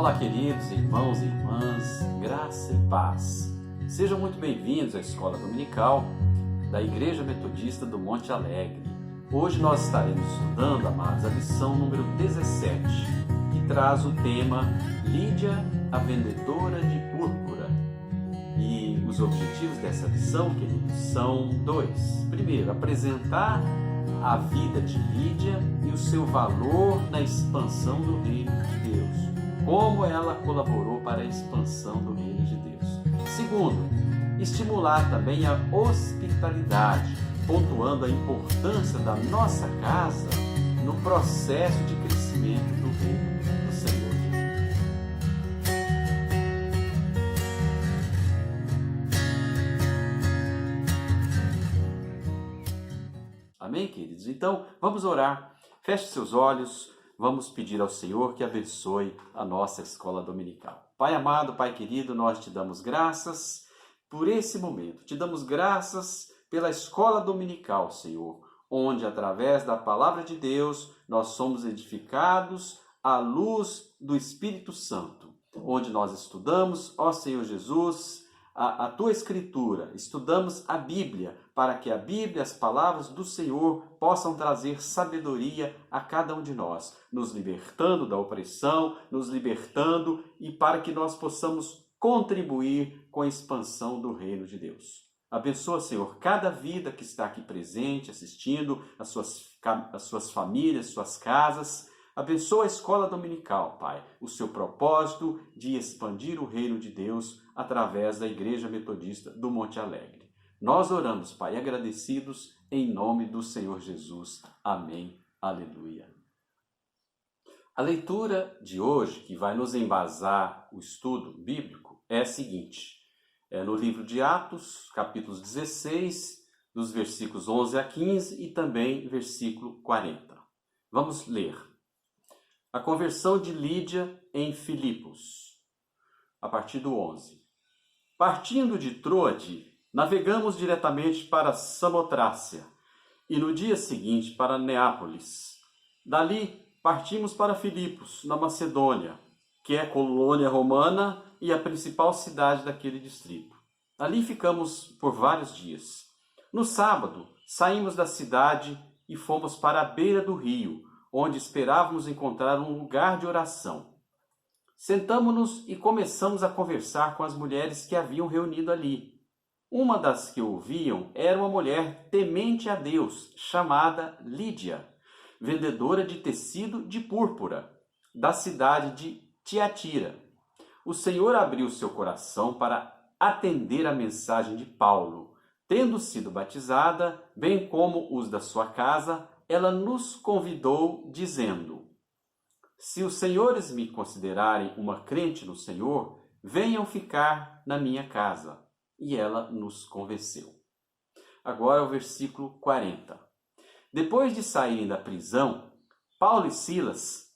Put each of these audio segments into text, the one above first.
Olá, queridos irmãos e irmãs, graça e paz. Sejam muito bem-vindos à Escola Dominical da Igreja Metodista do Monte Alegre. Hoje nós estaremos estudando, amados, a lição número 17, que traz o tema Lídia, a vendedora de púrpura. E os objetivos dessa lição, queridos, são dois. Primeiro, apresentar a vida de Lídia e o seu valor na expansão do reino de Deus. Como ela colaborou para a expansão do reino de Deus. Segundo, estimular também a hospitalidade, pontuando a importância da nossa casa no processo de crescimento do reino do Senhor. Amém, queridos? Então, vamos orar. Feche seus olhos. Vamos pedir ao Senhor que abençoe a nossa escola dominical. Pai amado, Pai querido, nós te damos graças por esse momento. Te damos graças pela escola dominical, Senhor, onde através da palavra de Deus nós somos edificados à luz do Espírito Santo, onde nós estudamos, ó Senhor Jesus, a tua escritura, estudamos a Bíblia, para que a Bíblia, as palavras do Senhor, possam trazer sabedoria a cada um de nós, nos libertando da opressão, nos libertando e para que nós possamos contribuir com a expansão do reino de Deus. Abençoa, Senhor, cada vida que está aqui presente, assistindo, as suas famílias, suas casas. Abençoa a escola dominical, Pai, o seu propósito de expandir o reino de Deus através da Igreja Metodista do Monte Alegre. Nós oramos, Pai, agradecidos em nome do Senhor Jesus. Amém. Aleluia. A leitura de hoje, que vai nos embasar o estudo bíblico, é a seguinte. É no livro de Atos, capítulos 16, dos versículos 11 a 15 e também versículo 40. Vamos ler. A conversão de Lídia em Filipos, a partir do 11. Partindo de Troade, navegamos diretamente para Samotrácia e no dia seguinte para Neápolis. Dali partimos para Filipos, na Macedônia, que é colônia romana e a principal cidade daquele distrito. Ali ficamos por vários dias. No sábado, saímos da cidade e fomos para a beira do rio, onde esperávamos encontrar um lugar de oração. Sentamo-nos e começamos a conversar com as mulheres que haviam reunido ali. Uma das que ouviam era uma mulher temente a Deus, chamada Lídia, vendedora de tecido de púrpura, da cidade de Tiatira. O Senhor abriu seu coração para atender a mensagem de Paulo. Tendo sido batizada, bem como os da sua casa, ela nos convidou, dizendo: se os senhores me considerarem uma crente no Senhor, venham ficar na minha casa. E ela nos convenceu. Agora o versículo 40. Depois de saírem da prisão, Paulo e Silas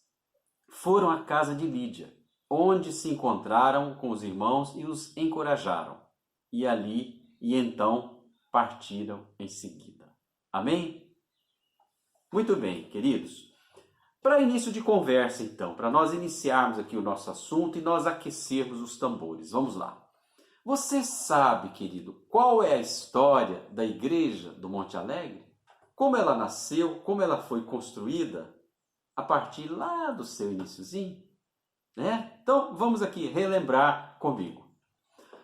foram à casa de Lídia, onde se encontraram com os irmãos e os encorajaram. E então partiram em seguida. Amém? Muito bem, queridos. Para início de conversa, então, para nós iniciarmos aqui o nosso assunto e nós aquecermos os tambores. Vamos lá. Você sabe, querido, qual é a história da Igreja do Monte Alegre? Como ela nasceu, como ela foi construída a partir lá do seu iniciozinho? Né? Então, vamos aqui relembrar comigo.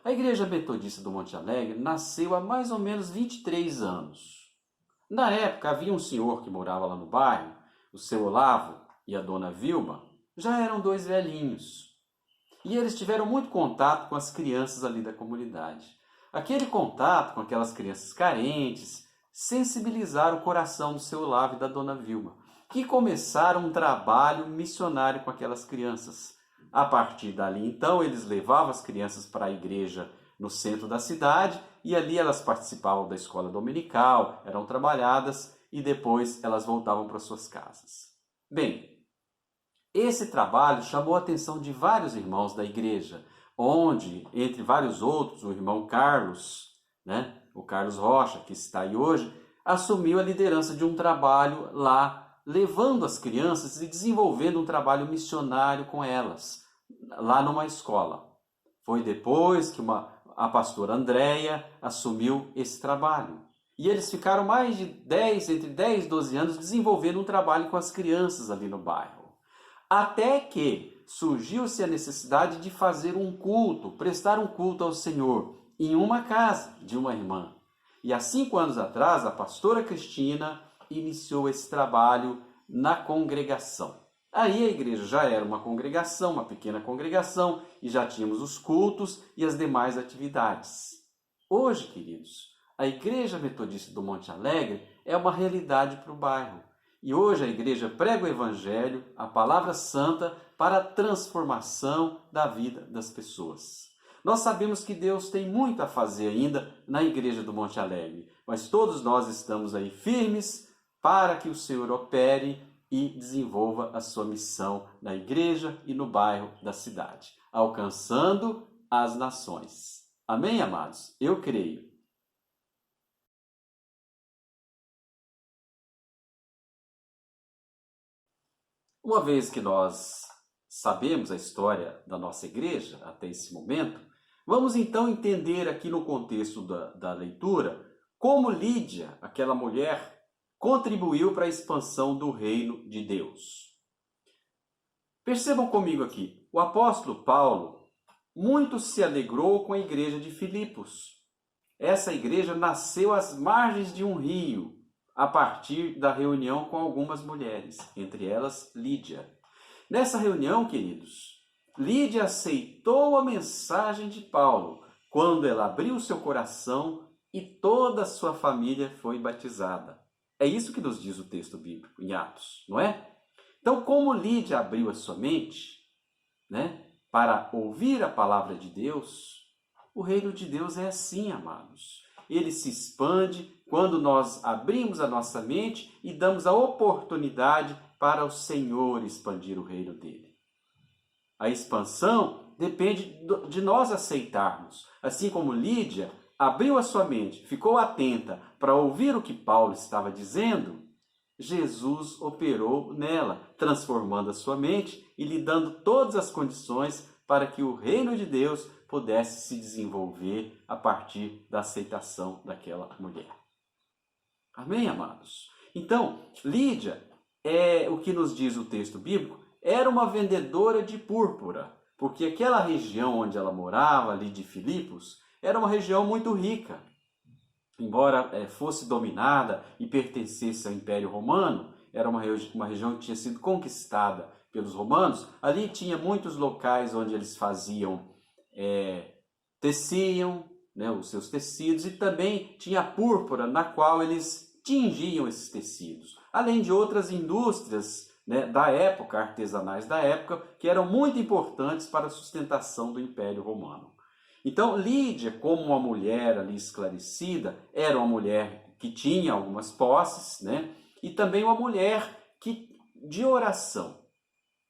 A Igreja Metodista do Monte Alegre nasceu há mais ou menos 23 anos. Na época, havia um senhor que morava lá no bairro, o seu Olavo e a dona Vilma, já eram dois velhinhos. E eles tiveram muito contato com as crianças ali da comunidade. Aquele contato com aquelas crianças carentes sensibilizaram o coração do seu Olavo e da dona Vilma, que começaram um trabalho missionário com aquelas crianças. A partir dali, então, eles levavam as crianças para a igreja no centro da cidade e ali elas participavam da escola dominical, eram trabalhadas e depois elas voltavam para suas casas. Bem, esse trabalho chamou a atenção de vários irmãos da igreja, onde, entre vários outros, o irmão Carlos, o Carlos Rocha, que está aí hoje, assumiu a liderança de um trabalho lá, levando as crianças e desenvolvendo um trabalho missionário com elas. lá numa escola. Foi depois que a pastora Andréia assumiu esse trabalho. E eles ficaram mais de entre 10 e 12 anos desenvolvendo um trabalho com as crianças ali no bairro. Até que surgiu-se a necessidade de fazer um culto, prestar um culto ao Senhor em uma casa de uma irmã. E há 5 anos atrás, a pastora Cristina iniciou esse trabalho na congregação. Aí a igreja já era uma congregação, uma pequena congregação, e já tínhamos os cultos e as demais atividades. Hoje, queridos, a Igreja Metodista do Monte Alegre é uma realidade para o bairro. E hoje a igreja prega o Evangelho, a Palavra Santa, para a transformação da vida das pessoas. Nós sabemos que Deus tem muito a fazer ainda na Igreja do Monte Alegre, mas todos nós estamos aí firmes para que o Senhor opere e desenvolva a sua missão na igreja e no bairro da cidade, alcançando as nações. Amém, amados? Eu creio. Uma vez que nós sabemos a história da nossa igreja até esse momento, vamos então entender aqui no contexto da leitura como Lídia, aquela mulher, contribuiu para a expansão do reino de Deus. Percebam comigo aqui, o apóstolo Paulo muito se alegrou com a igreja de Filipos. Essa igreja nasceu às margens de um rio, a partir da reunião com algumas mulheres, entre elas Lídia. Nessa reunião, queridos, Lídia aceitou a mensagem de Paulo quando ela abriu seu coração e toda a sua família foi batizada. É isso que nos diz o texto bíblico em Atos, não é? Então, como Lídia abriu a sua mente, para ouvir a palavra de Deus, o reino de Deus é assim, amados. Ele se expande quando nós abrimos a nossa mente e damos a oportunidade para o Senhor expandir o reino dele. A expansão depende de nós aceitarmos. Assim como Lídia abriu a sua mente, ficou atenta para ouvir o que Paulo estava dizendo, Jesus operou nela, transformando a sua mente e lhe dando todas as condições para que o reino de Deus pudesse se desenvolver a partir da aceitação daquela mulher. Amém, amados? Então, Lídia, o que nos diz o texto bíblico, era uma vendedora de púrpura, porque aquela região onde ela morava, ali de Filipos, era uma região muito rica. Embora fosse dominada e pertencesse ao Império Romano, era uma região que tinha sido conquistada pelos romanos. Ali tinha muitos locais onde eles teciam os seus tecidos, e também tinha a púrpura na qual eles tingiam esses tecidos, além de outras indústrias da época, artesanais da época, que eram muito importantes para a sustentação do Império Romano. Então, Lídia, como uma mulher ali esclarecida, era uma mulher que tinha algumas posses, e também uma mulher de oração.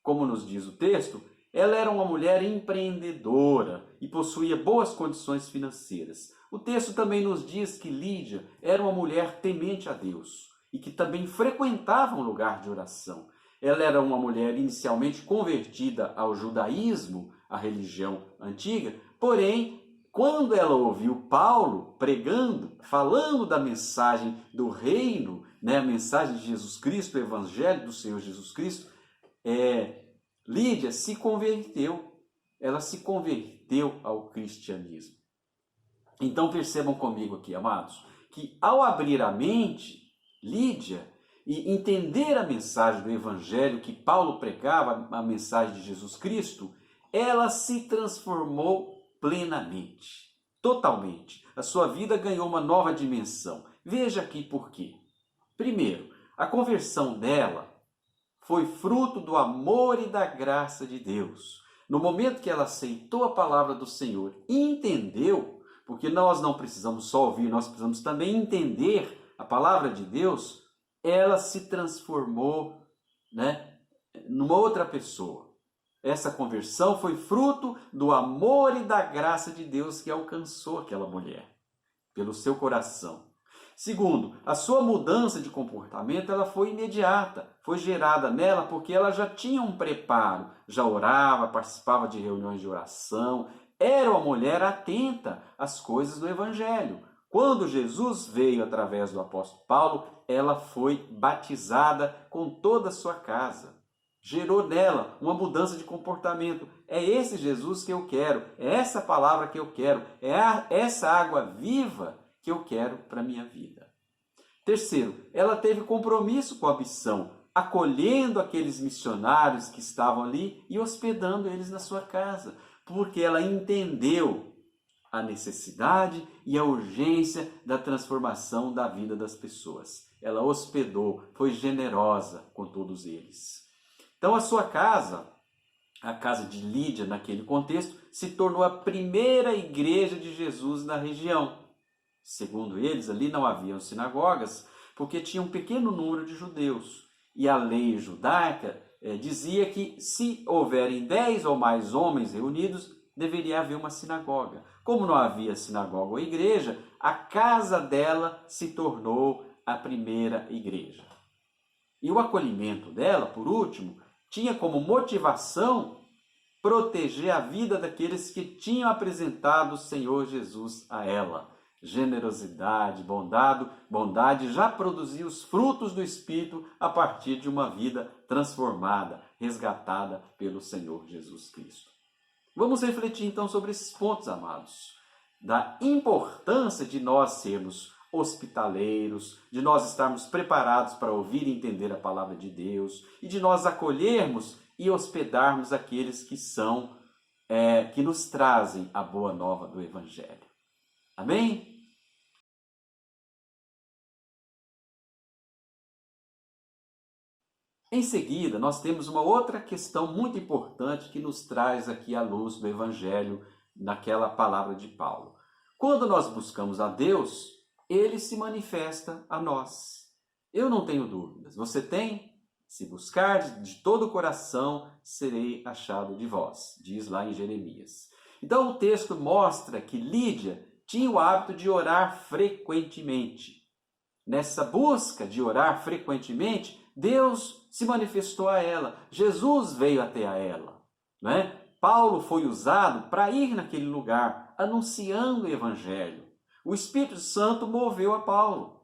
Como nos diz o texto, ela era uma mulher empreendedora e possuía boas condições financeiras. O texto também nos diz que Lídia era uma mulher temente a Deus e que também frequentava um lugar de oração. Ela era uma mulher inicialmente convertida ao judaísmo, a religião antiga, porém, quando ela ouviu Paulo pregando, falando da mensagem do reino, a mensagem de Jesus Cristo, o evangelho do Senhor Jesus Cristo, Lídia se converteu. Ela se converteu ao cristianismo. Então percebam comigo aqui, amados, que ao abrir a mente, Lídia, e entender a mensagem do evangelho que Paulo pregava, a mensagem de Jesus Cristo, ela se transformou plenamente, totalmente. A sua vida ganhou uma nova dimensão. Veja aqui por quê. Primeiro, a conversão dela foi fruto do amor e da graça de Deus. No momento que ela aceitou a palavra do Senhor e entendeu, porque nós não precisamos só ouvir, nós precisamos também entender a palavra de Deus, ela se transformou numa outra pessoa. Essa conversão foi fruto do amor e da graça de Deus que alcançou aquela mulher, pelo seu coração. Segundo, a sua mudança de comportamento ela foi imediata, foi gerada nela porque ela já tinha um preparo, já orava, participava de reuniões de oração, era uma mulher atenta às coisas do Evangelho. Quando Jesus veio através do apóstolo Paulo, ela foi batizada com toda a sua casa. Gerou nela uma mudança de comportamento. É esse Jesus que eu quero, é essa palavra que eu quero, essa água viva que eu quero para a minha vida. Terceiro, ela teve compromisso com a missão, acolhendo aqueles missionários que estavam ali e hospedando eles na sua casa, porque ela entendeu a necessidade e a urgência da transformação da vida das pessoas. Ela hospedou, foi generosa com todos eles. Então a sua casa, a casa de Lídia naquele contexto, se tornou a primeira igreja de Jesus na região. Segundo eles, ali não haviam sinagogas, porque tinha um pequeno número de judeus. E a lei judaica dizia que se houverem 10 ou mais homens reunidos, deveria haver uma sinagoga. Como não havia sinagoga ou igreja, a casa dela se tornou a primeira igreja. E o acolhimento dela, por último, tinha como motivação proteger a vida daqueles que tinham apresentado o Senhor Jesus a ela. Generosidade, bondade já produzia os frutos do Espírito a partir de uma vida transformada, resgatada pelo Senhor Jesus Cristo. Vamos refletir então sobre esses pontos, amados, da importância de nós sermos hospitaleiros, de nós estarmos preparados para ouvir e entender a palavra de Deus e de nós acolhermos e hospedarmos aqueles que nos trazem a boa nova do Evangelho. Amém? Em seguida, nós temos uma outra questão muito importante que nos traz aqui a luz do Evangelho naquela palavra de Paulo. Quando nós buscamos a Deus, Ele se manifesta a nós. Eu não tenho dúvidas. Você tem? Se buscar de todo o coração, serei achado de vós, diz lá em Jeremias. Então o texto mostra que Lídia tinha o hábito de orar frequentemente. Nessa busca de orar frequentemente, Deus se manifestou a ela, Jesus veio até a ela. Né? Paulo foi usado para ir naquele lugar, anunciando o Evangelho. O Espírito Santo moveu a Paulo.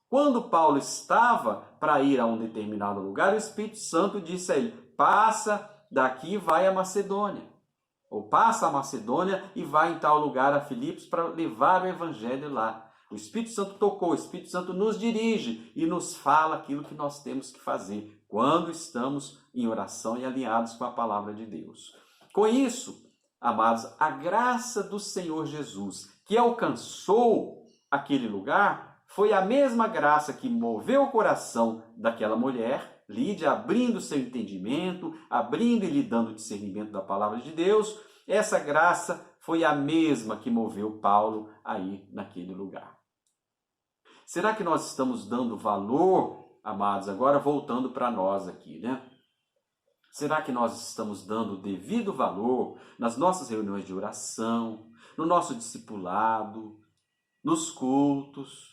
Quando Paulo estava para ir a um determinado lugar, o Espírito Santo disse a ele, passa daqui e vai a Macedônia. Ou passa a Macedônia e vai em tal lugar a Filipos para levar o Evangelho lá. O Espírito Santo tocou, o Espírito Santo nos dirige e nos fala aquilo que nós temos que fazer quando estamos em oração e alinhados com a palavra de Deus. Com isso, amados, a graça do Senhor Jesus que alcançou aquele lugar foi a mesma graça que moveu o coração daquela mulher, Lídia, abrindo seu entendimento, abrindo e lhe dando discernimento da palavra de Deus. Essa graça foi a mesma que moveu Paulo a ir naquele lugar. Será que nós estamos dando valor, amados, agora voltando para nós aqui, né? Será que nós estamos dando o devido valor nas nossas reuniões de oração, no nosso discipulado, nos cultos,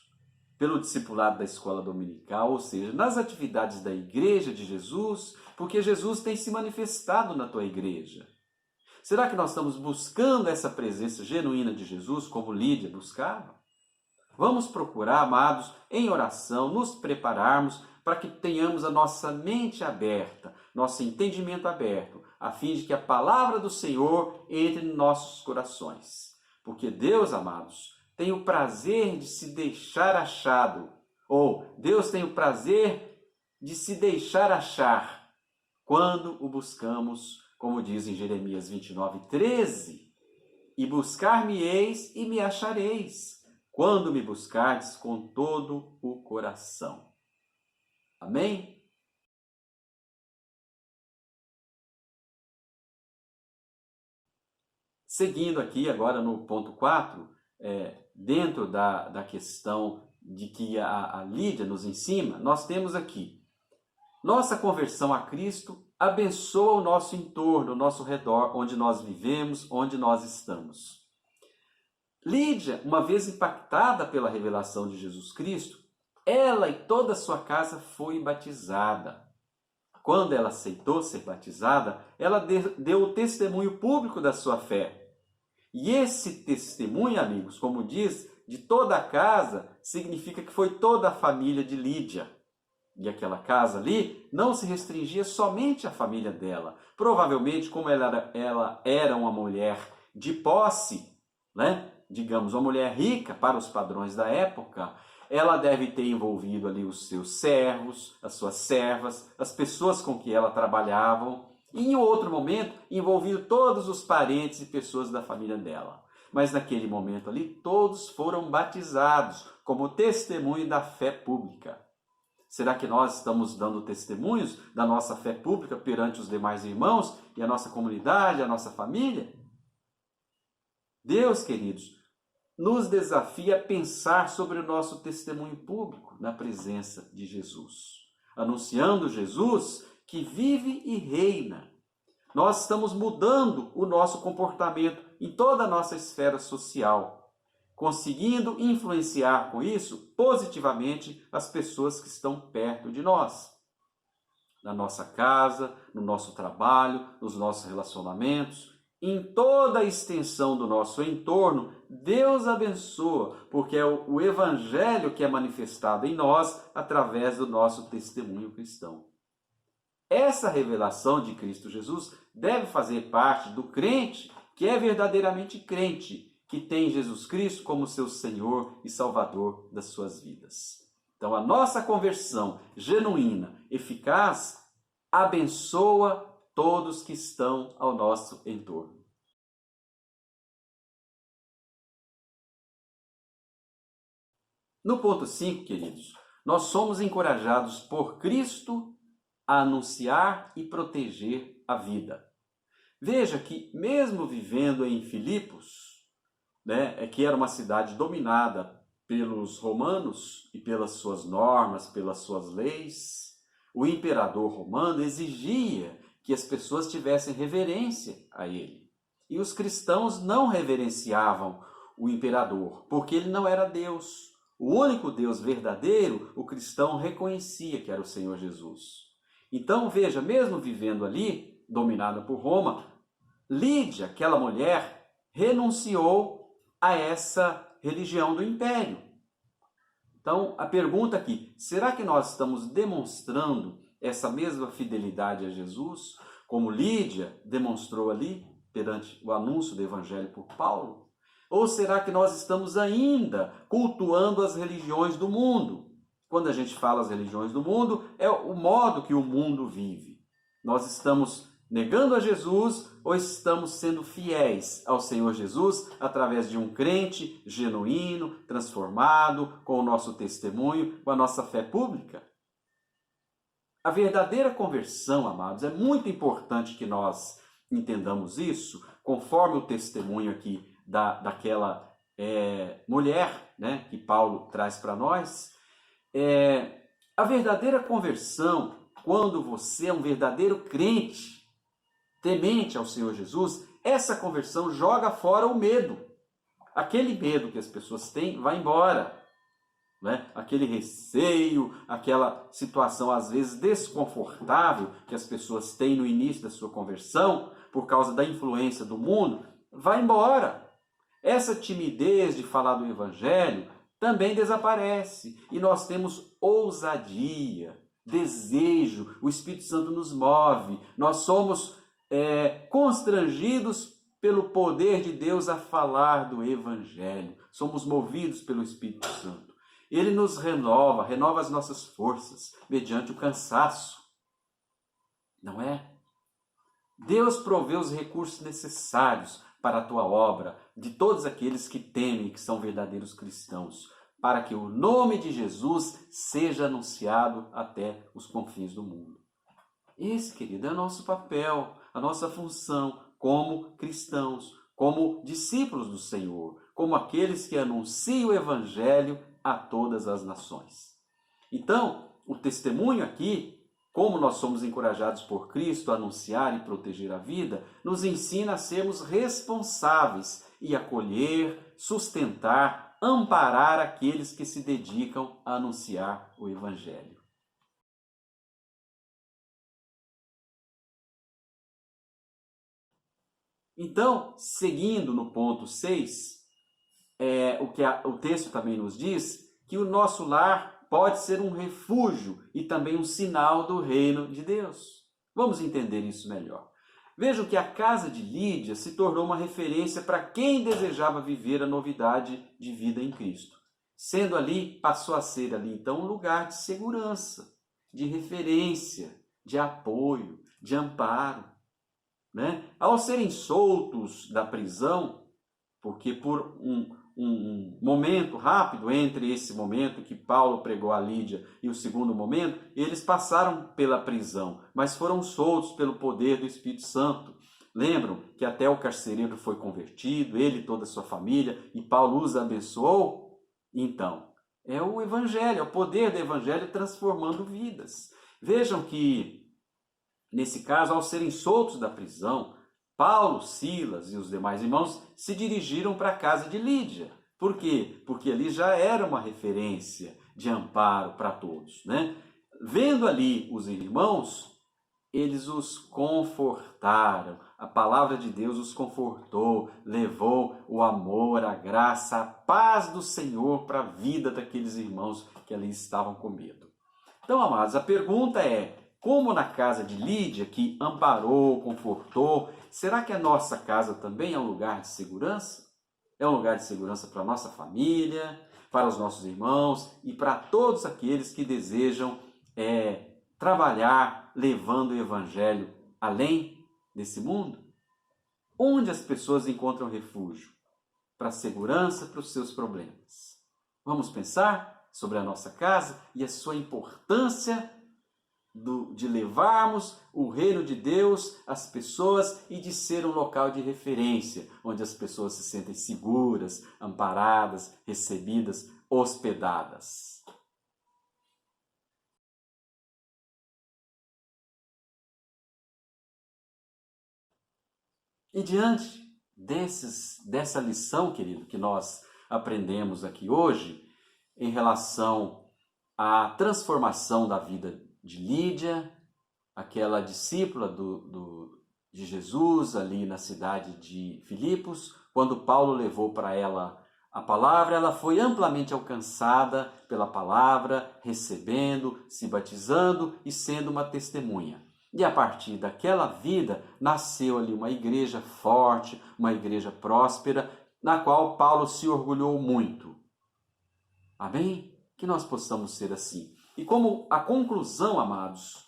pelo discipulado da escola dominical, ou seja, nas atividades da igreja de Jesus, porque Jesus tem se manifestado na tua igreja? Será que nós estamos buscando essa presença genuína de Jesus, como Lídia buscava? Vamos procurar, amados, em oração, nos prepararmos para que tenhamos a nossa mente aberta, nosso entendimento aberto, a fim de que a palavra do Senhor entre em nossos corações. Porque Deus, amados, tem o prazer de se deixar achado, ou Deus tem o prazer de se deixar achar quando o buscamos, como diz em Jeremias 29:13, e buscar-me-eis e me achareis, quando me buscardes com todo o coração. Amém? Seguindo aqui agora no ponto 4, dentro da questão de que a Lídia nos ensina, nós temos aqui, nossa conversão a Cristo abençoa o nosso entorno, o nosso redor, onde nós vivemos, onde nós estamos. Lídia, uma vez impactada pela revelação de Jesus Cristo, ela e toda a sua casa foi batizada. Quando ela aceitou ser batizada, ela deu o testemunho público da sua fé. E esse testemunho, amigos, como diz, de toda a casa, significa que foi toda a família de Lídia. E aquela casa ali não se restringia somente à família dela. Provavelmente, como ela era uma mulher de posse, né? Digamos, uma mulher rica para os padrões da época, ela deve ter envolvido ali os seus servos, as suas servas, as pessoas com que ela trabalhava, e em outro momento envolvido todos os parentes e pessoas da família dela. Mas naquele momento ali, todos foram batizados como testemunho da fé pública. Será que nós estamos dando testemunhos da nossa fé pública perante os demais irmãos e a nossa comunidade, a nossa família? Deus, queridos, nos desafia a pensar sobre o nosso testemunho público na presença de Jesus, anunciando Jesus que vive e reina. Nós estamos mudando o nosso comportamento em toda a nossa esfera social, conseguindo influenciar com isso positivamente as pessoas que estão perto de nós. Na nossa casa, no nosso trabalho, nos nossos relacionamentos, em toda a extensão do nosso entorno, Deus abençoa, porque é o Evangelho que é manifestado em nós através do nosso testemunho cristão. Essa revelação de Cristo Jesus deve fazer parte do crente que é verdadeiramente crente, que tem Jesus Cristo como seu Senhor e Salvador das suas vidas. Então, a nossa conversão genuína, eficaz, abençoa todos que estão ao nosso entorno. No ponto 5, queridos, nós somos encorajados por Cristo a anunciar e proteger a vida. Veja que, mesmo vivendo em Filipos, que era uma cidade dominada pelos romanos e pelas suas normas, pelas suas leis, o imperador romano exigia que as pessoas tivessem reverência a ele. E os cristãos não reverenciavam o imperador, porque ele não era Deus. O único Deus verdadeiro, o cristão reconhecia que era o Senhor Jesus. Então, veja, mesmo vivendo ali, dominada por Roma, Lídia, aquela mulher, renunciou a essa religião do império. Então, a pergunta aqui, será que nós estamos demonstrando essa mesma fidelidade a Jesus, como Lídia demonstrou ali, perante o anúncio do Evangelho por Paulo? Ou será que nós estamos ainda cultuando as religiões do mundo? Quando a gente fala as religiões do mundo, é o modo que o mundo vive. Nós estamos negando a Jesus ou estamos sendo fiéis ao Senhor Jesus através de um crente genuíno, transformado, com o nosso testemunho, com a nossa fé pública? A verdadeira conversão, amados, é muito importante que nós entendamos isso, conforme o testemunho aqui daquela mulher, que Paulo traz para nós. A verdadeira conversão, quando você é um verdadeiro crente, temente ao Senhor Jesus, essa conversão joga fora o medo. Aquele medo que as pessoas têm vai embora. Aquele receio, aquela situação às vezes desconfortável que as pessoas têm no início da sua conversão, por causa da influência do mundo, vai embora. Essa timidez de falar do Evangelho também desaparece. E nós temos ousadia, desejo, o Espírito Santo nos move. Nós somos constrangidos pelo poder de Deus a falar do Evangelho. Somos movidos pelo Espírito Santo. Ele nos renova as nossas forças mediante o cansaço. Não é? Deus provê os recursos necessários para a tua obra, de todos aqueles que temem, que são verdadeiros cristãos, para que o nome de Jesus seja anunciado até os confins do mundo. Esse, querido, é o nosso papel, a nossa função como cristãos, como discípulos do Senhor, como aqueles que anunciam o Evangelho a todas as nações. Então, o testemunho aqui como nós somos encorajados por Cristo a anunciar e proteger a vida, nos ensina a sermos responsáveis e acolher, sustentar, amparar aqueles que se dedicam a anunciar o Evangelho. Então, seguindo no ponto 6, o texto também nos diz que o nosso lar pode ser um refúgio e também um sinal do reino de Deus. Vamos entender isso melhor. Vejam que a casa de Lídia se tornou uma referência para quem desejava viver a novidade de vida em Cristo. Sendo ali, passou a ser ali então um lugar de segurança, de referência, de apoio, de amparo. Ao serem soltos da prisão, porque por um momento rápido, entre esse momento que Paulo pregou a Lídia e o segundo momento, eles passaram pela prisão, mas foram soltos pelo poder do Espírito Santo. Lembram que até o carcereiro foi convertido, ele e toda a sua família, e Paulo os abençoou? Então, é o Evangelho, é o poder do Evangelho transformando vidas. Vejam que nesse caso, ao serem soltos da prisão, Paulo, Silas e os demais irmãos se dirigiram para a casa de Lídia. Por quê? Porque ali já era uma referência de amparo para todos. Vendo ali os irmãos, eles os confortaram. A palavra de Deus os confortou, levou o amor, a graça, a paz do Senhor para a vida daqueles irmãos que ali estavam com medo. Então, amados, a pergunta é: como na casa de Lídia, que amparou, confortou, será que a nossa casa também é um lugar de segurança? É um lugar de segurança para a nossa família, para os nossos irmãos e para todos aqueles que desejam trabalhar levando o Evangelho além desse mundo? Onde as pessoas encontram refúgio? Para a segurança, para os seus problemas. Vamos pensar sobre a nossa casa e a sua importância de levarmos o reino de Deus às pessoas e de ser um local de referência, onde as pessoas se sentem seguras, amparadas, recebidas, hospedadas. E diante dessa lição, querido, que nós aprendemos aqui hoje, em relação à transformação da vida de Lídia, aquela discípula de Jesus ali na cidade de Filipos, quando Paulo levou para ela a palavra, ela foi amplamente alcançada pela palavra, recebendo, se batizando e sendo uma testemunha. E a partir daquela vida, nasceu ali uma igreja forte, uma igreja próspera, na qual Paulo se orgulhou muito. Amém? Que nós possamos ser assim. E como a conclusão, amados,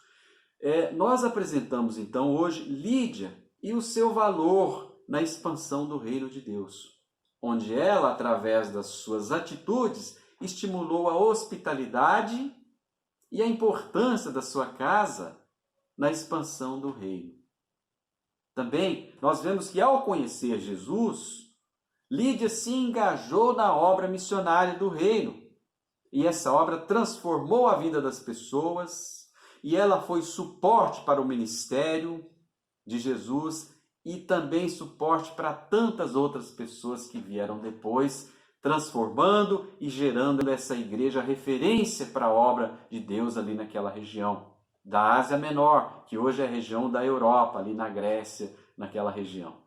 nós apresentamos então hoje Lídia e o seu valor na expansão do reino de Deus, onde ela, através das suas atitudes, estimulou a hospitalidade e a importância da sua casa na expansão do reino. Também nós vemos que, ao conhecer Jesus, Lídia se engajou na obra missionária do reino. E essa obra transformou a vida das pessoas, e ela foi suporte para o ministério de Jesus e também suporte para tantas outras pessoas que vieram depois, transformando e gerando essa igreja referência para a obra de Deus ali naquela região da Ásia Menor, que hoje é a região da Europa, ali na Grécia, naquela região.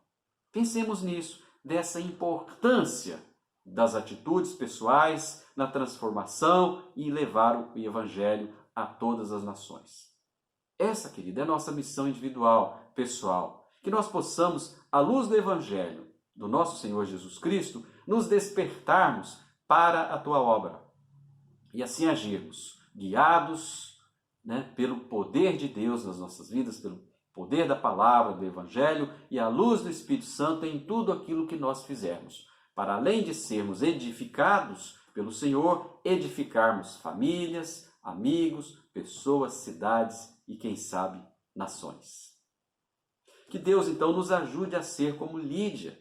Pensemos nisso, dessa importância das atitudes pessoais na transformação e levar o Evangelho a todas as nações. Essa, querida, é a nossa missão individual, pessoal, que nós possamos, à luz do Evangelho do nosso Senhor Jesus Cristo, nos despertarmos para a tua obra e assim agirmos, guiados pelo poder de Deus nas nossas vidas, pelo poder da palavra, do Evangelho e à luz do Espírito Santo em tudo aquilo que nós fizermos, para além de sermos edificados pelo Senhor, edificarmos famílias, amigos, pessoas, cidades e, quem sabe, nações. Que Deus, então, nos ajude a ser como Lídia,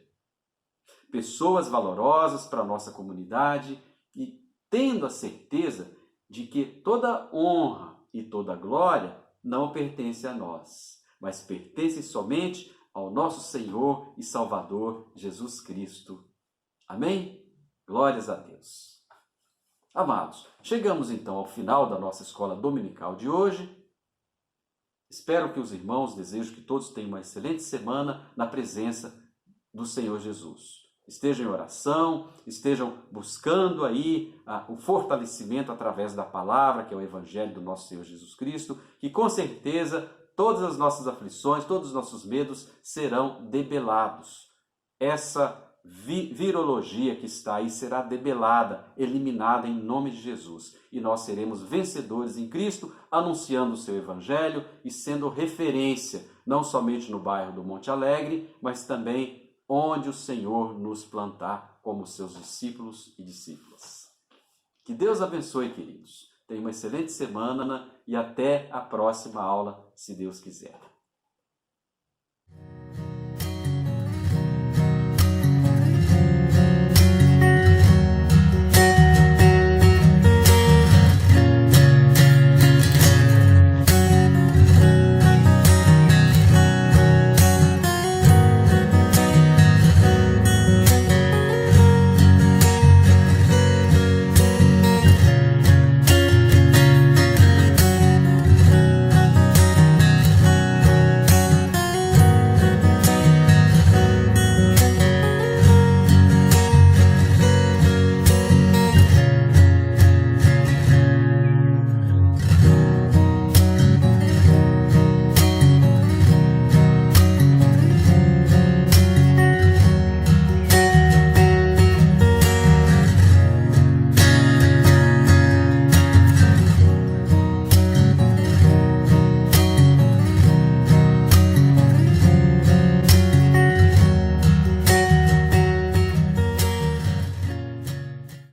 pessoas valorosas para a nossa comunidade e tendo a certeza de que toda honra e toda glória não pertence a nós, mas pertence somente ao nosso Senhor e Salvador Jesus Cristo. Amém? Glórias a Deus. Amados, chegamos então ao final da nossa escola dominical de hoje. Espero que os irmãos, desejo que todos tenham uma excelente semana na presença do Senhor Jesus. Estejam em oração, estejam buscando aí o fortalecimento através da palavra, que é o Evangelho do nosso Senhor Jesus Cristo, que com certeza todas as nossas aflições, todos os nossos medos serão debelados. Essa virologia que está aí será debelada, eliminada em nome de Jesus. E nós seremos vencedores em Cristo, anunciando o seu Evangelho e sendo referência, não somente no bairro do Monte Alegre, mas também onde o Senhor nos plantar como seus discípulos e discípulas. Que Deus abençoe, queridos. Tenha uma excelente semana e até a próxima aula, se Deus quiser.